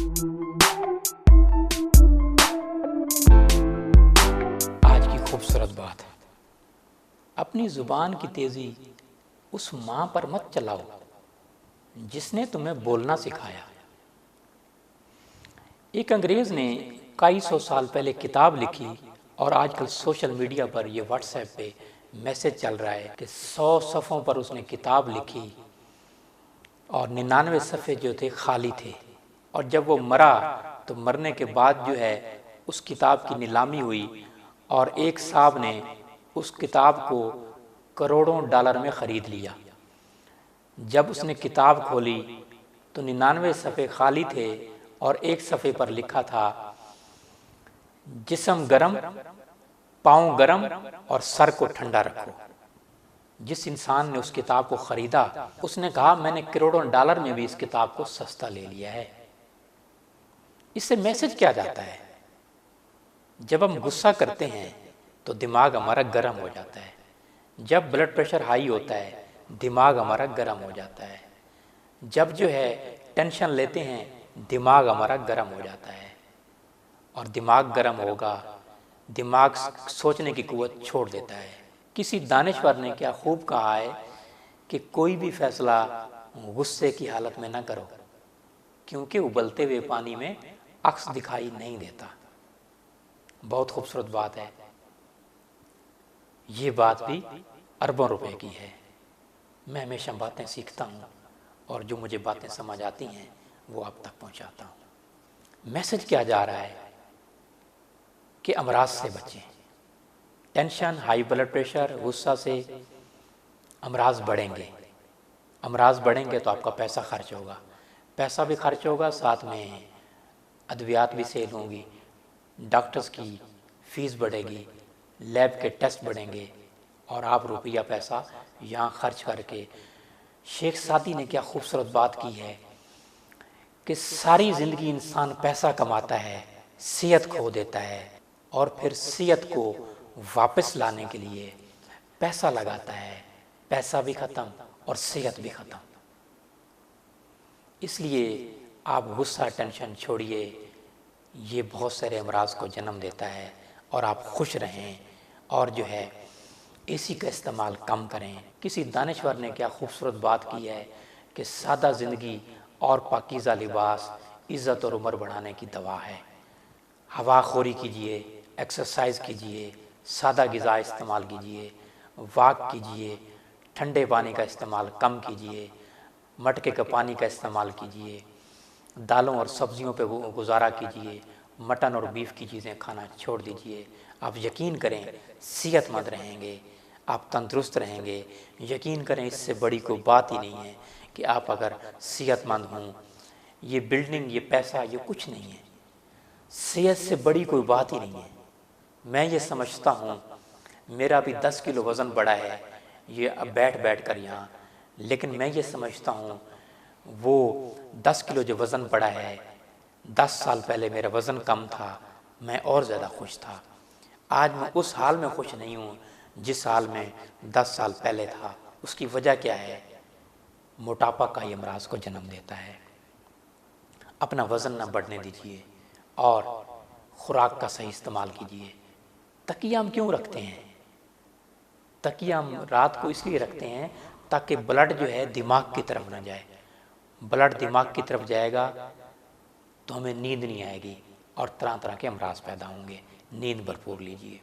आज की खूबसूरत बात है, अपनी जुबान की तेजी उस मां पर मत चलाओ जिसने तुम्हें बोलना सिखाया। एक अंग्रेज ने कई सौ साल पहले किताब लिखी और आजकल सोशल मीडिया पर यह व्हाट्सएप पे मैसेज चल रहा है कि 100 सफ़ों पर उसने किताब लिखी और 99 सफ़े जो थे खाली थे। और जब वो मरा तो मरने के बाद जो है उस किताब की नीलामी हुई और एक साहब ने उस किताब को करोड़ों डॉलर में ख़रीद लिया। जब उसने किताब खोली तो 99 सफ़े खाली थे और एक सफ़े पर लिखा था, जिस्म गरम, पाँव गरम और सर को ठंडा रखो। जिस इंसान ने उस किताब को ख़रीदा उसने कहा, मैंने करोड़ों डॉलर में भी इस किताब को सस्ता ले लिया है। इससे मैसेज क्या जाता है? जब हम गुस्सा करते हैं तो दिमाग हमारा गर्म हो जाता है। जब ब्लड प्रेशर हाई होता है दिमाग हमारा गर्म हो जाता है। जब जो है टेंशन लेते हैं दिमाग हमारा गर्म हो जाता है। और दिमाग गर्म होगा, दिमाग सोचने की कुव्वत छोड़ देता है। किसी दानिश्वर ने क्या खूब कहा है कि कोई भी फैसला गुस्से की हालत में ना करो, क्योंकि उबलते हुए पानी में अक्स दिखाई नहीं देता। बहुत खूबसूरत बात है। ये बात भी अरबों रुपए की है। मैं हमेशा बातें सीखता हूँ और जो मुझे बातें समझ आती हैं वो आप तक पहुँचाता हूँ। मैसेज क्या जा रहा है कि अमराज से बचें। टेंशन, हाई ब्लड प्रेशर, गुस्सा से अमराज बढ़ेंगे। अमराज बढ़ेंगे तो आपका पैसा खर्च होगा, पैसा भी खर्च होगा, साथ में अद्वियात भी सेल होंगी, डॉक्टर्स की फ़ीस बढ़ेगी, लैब के टेस्ट बढ़ेंगे और आप रुपया पैसा यहाँ खर्च करके। शेख सादी ने क्या खूबसूरत बात की है कि सारी ज़िंदगी इंसान पैसा कमाता है, सेहत खो देता है और फिर सेहत को वापस लाने के लिए पैसा लगाता है, पैसा भी ख़त्म और सेहत भी ख़त्म। इसलिए आप गुस्सा, टेंशन छोड़िए, ये बहुत सारे अमराज को जन्म देता है। और आप खुश रहें और जो है एसी का इस्तेमाल कम करें। किसी दानिश्वर ने क्या खूबसूरत बात की है कि सादा ज़िंदगी और पाकीज़ा लिबास इज़्ज़त और उम्र बढ़ाने की दवा है। हवा खोरी कीजिए, एक्सरसाइज कीजिए, सादा ग़िज़ा इस्तेमाल कीजिए, वॉक कीजिए, ठंडे पानी का इस्तेमाल कम कीजिए, मटके का पानी का इस्तेमाल कीजिए, दालों और सब्जियों पे गुजारा कीजिए, मटन और बीफ की चीज़ें खाना छोड़ दीजिए। आप यकीन करें सेहतमंद रहेंगे, आप तंदुरुस्त रहेंगे। यकीन करें इससे बड़ी कोई बात ही नहीं है कि आप अगर सेहतमंद हों। ये बिल्डिंग, ये पैसा, ये कुछ नहीं है। सेहत से बड़ी कोई बात ही नहीं है। मैं ये समझता हूँ, मेरा भी 10 किलो वज़न बढ़ा है ये अब बैठ बैठ कर यहाँ, लेकिन मैं ये समझता हूँ वो 10 किलो जो वज़न बढ़ा है, 10 साल पहले मेरा वज़न कम था, मैं और ज़्यादा खुश था। आज मैं उस हाल में खुश नहीं हूँ जिस हाल में 10 साल पहले था। उसकी वजह क्या है? मोटापा का ही अमराज को जन्म देता है। अपना वज़न न बढ़ने दीजिए और खुराक का सही इस्तेमाल कीजिए। तकिया हम क्यों रखते हैं? तकिया हम रात को इसलिए रखते हैं ताकि ब्लड जो है दिमाग की तरफ ना जाए। ब्लड दिमाग की तरफ जाएगा तो हमें नींद नहीं आएगी और तरह तरह के अमराज पैदा होंगे। नींद भरपूर लीजिए।